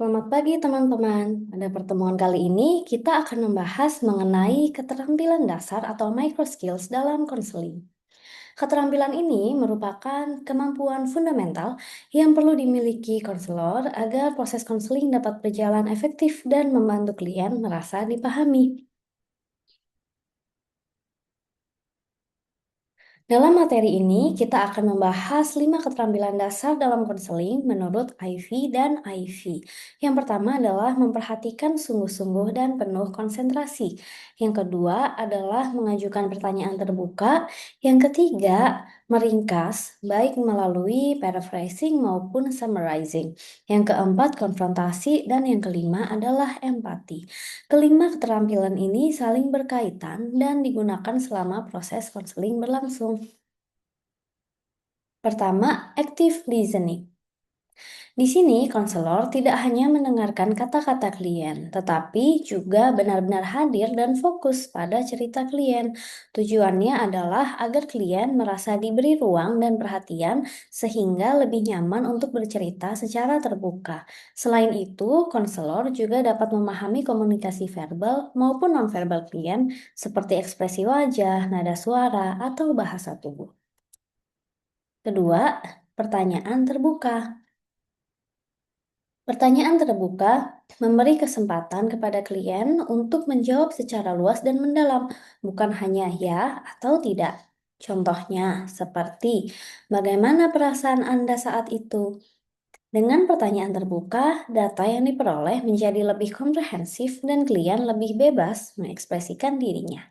Selamat pagi teman-teman. Pada pertemuan kali ini kita akan membahas mengenai keterampilan dasar atau micro skills dalam konseling. Keterampilan ini merupakan kemampuan fundamental yang perlu dimiliki konselor agar proses konseling dapat berjalan efektif dan membantu klien merasa dipahami. Dalam materi ini, kita akan membahas 5 keterampilan dasar dalam konseling menurut Ivy dan Ivy. Yang pertama adalah memperhatikan sungguh-sungguh dan penuh konsentrasi. Yang kedua adalah mengajukan pertanyaan terbuka. Yang ketiga, meringkas, baik melalui paraphrasing maupun summarizing. Yang keempat, konfrontasi. Dan yang kelima adalah empati. Kelima keterampilan ini saling berkaitan dan digunakan selama proses konseling berlangsung. Pertama, active listening. Di sini, konselor tidak hanya mendengarkan kata-kata klien, tetapi juga benar-benar hadir dan fokus pada cerita klien. Tujuannya adalah agar klien merasa diberi ruang dan perhatian sehingga lebih nyaman untuk bercerita secara terbuka. Selain itu, konselor juga dapat memahami komunikasi verbal maupun nonverbal klien seperti ekspresi wajah, nada suara, atau bahasa tubuh. Kedua, pertanyaan terbuka. Pertanyaan terbuka memberi kesempatan kepada klien untuk menjawab secara luas dan mendalam, bukan hanya ya atau tidak. Contohnya, seperti bagaimana perasaan Anda saat itu? Dengan pertanyaan terbuka, data yang diperoleh menjadi lebih komprehensif dan klien lebih bebas mengekspresikan dirinya.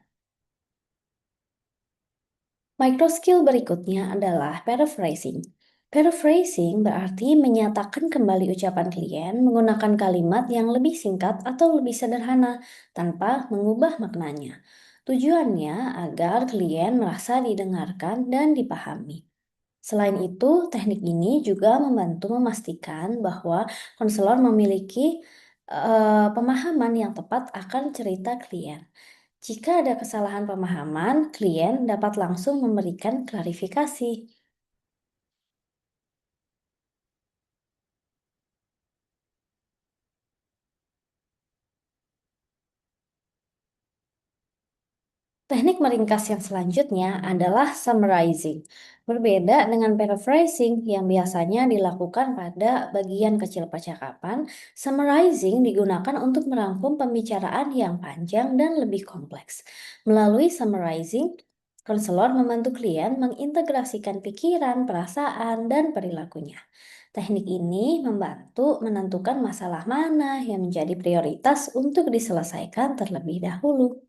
Microskill berikutnya adalah paraphrasing. Paraphrasing berarti menyatakan kembali ucapan klien menggunakan kalimat yang lebih singkat atau lebih sederhana tanpa mengubah maknanya. Tujuannya agar klien merasa didengarkan dan dipahami. Selain itu, teknik ini juga membantu memastikan bahwa konselor memiliki pemahaman yang tepat akan cerita klien. Jika ada kesalahan pemahaman, klien dapat langsung memberikan klarifikasi. Teknik meringkas yang selanjutnya adalah summarizing. Berbeda dengan paraphrasing yang biasanya dilakukan pada bagian kecil percakapan, summarizing digunakan untuk merangkum pembicaraan yang panjang dan lebih kompleks. Melalui summarizing, konselor membantu klien mengintegrasikan pikiran, perasaan, dan perilakunya. Teknik ini membantu menentukan masalah mana yang menjadi prioritas untuk diselesaikan terlebih dahulu.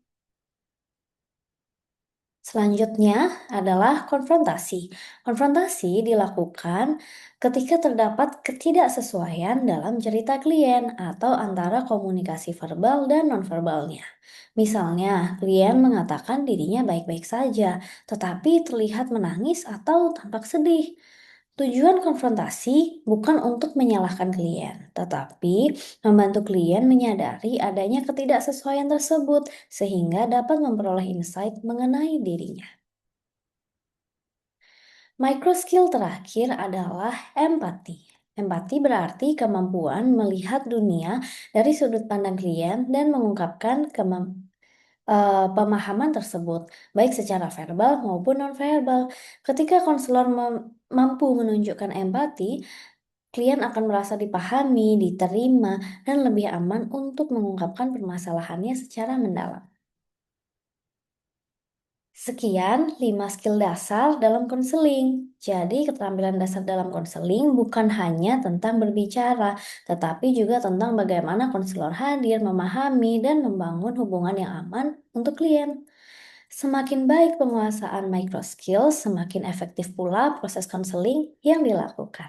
Selanjutnya adalah konfrontasi. Konfrontasi dilakukan ketika terdapat ketidaksesuaian dalam cerita klien atau antara komunikasi verbal dan nonverbalnya. Misalnya, klien mengatakan dirinya baik-baik saja, tetapi terlihat menangis atau tampak sedih. Tujuan konfrontasi bukan untuk menyalahkan klien, tetapi membantu klien menyadari adanya ketidaksesuaian tersebut sehingga dapat memperoleh insight mengenai dirinya. Micro skill terakhir adalah empati. Empati berarti kemampuan melihat dunia dari sudut pandang klien dan mengungkapkan pemahaman tersebut, baik secara verbal maupun nonverbal. Ketika konselor mampu menunjukkan empati, klien akan merasa dipahami, diterima, dan lebih aman untuk mengungkapkan permasalahannya secara mendalam. Sekian 5 skill dasar dalam konseling. Jadi, keterampilan dasar dalam konseling bukan hanya tentang berbicara, tetapi juga tentang bagaimana konselor hadir, memahami, dan membangun hubungan yang aman untuk klien. Semakin baik penguasaan micro skill, semakin efektif pula proses konseling yang dilakukan.